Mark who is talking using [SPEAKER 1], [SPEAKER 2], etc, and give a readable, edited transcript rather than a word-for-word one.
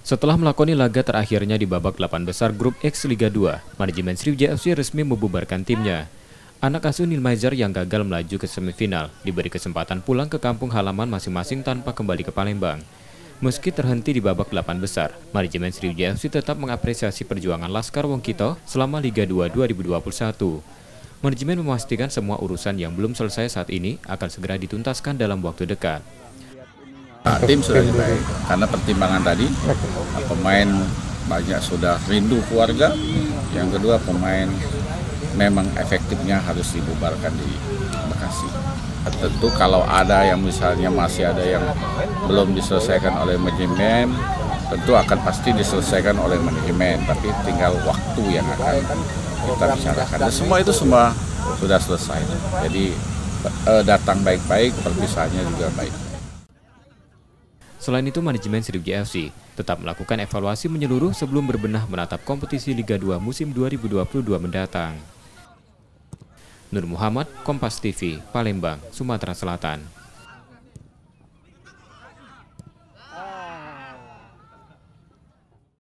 [SPEAKER 1] Setelah melakoni laga terakhirnya di babak 8 besar Grup X Liga 2, manajemen Sriwijaya FC resmi membubarkan timnya. Anak asuh Nilmaizer yang gagal melaju ke semifinal diberi kesempatan pulang ke kampung halaman masing-masing tanpa kembali ke Palembang. Meski terhenti di babak 8 besar, manajemen Sriwijaya FC tetap mengapresiasi perjuangan Laskar Wongkito selama Liga 2 2021. Manajemen memastikan semua urusan yang belum selesai saat ini akan segera dituntaskan dalam waktu dekat.
[SPEAKER 2] Tim sudah baik karena pertimbangan tadi, pemain banyak sudah rindu keluarga. Yang kedua, pemain memang efektifnya harus dibubarkan di Bekasi. Tentu kalau ada yang misalnya masih ada yang belum diselesaikan oleh manajemen, tentu akan pasti diselesaikan oleh manajemen, tapi tinggal waktu yang akan kita bicarakan. Dan semua itu sudah selesai. Jadi datang baik-baik, perpisahannya juga baik.
[SPEAKER 1] Selain itu, manajemen Sriwijaya FC tetap melakukan evaluasi menyeluruh sebelum berbenah menatap kompetisi Liga 2 musim 2022 mendatang. Nur Muhammad, Kompas TV, Palembang, Sumatera Selatan.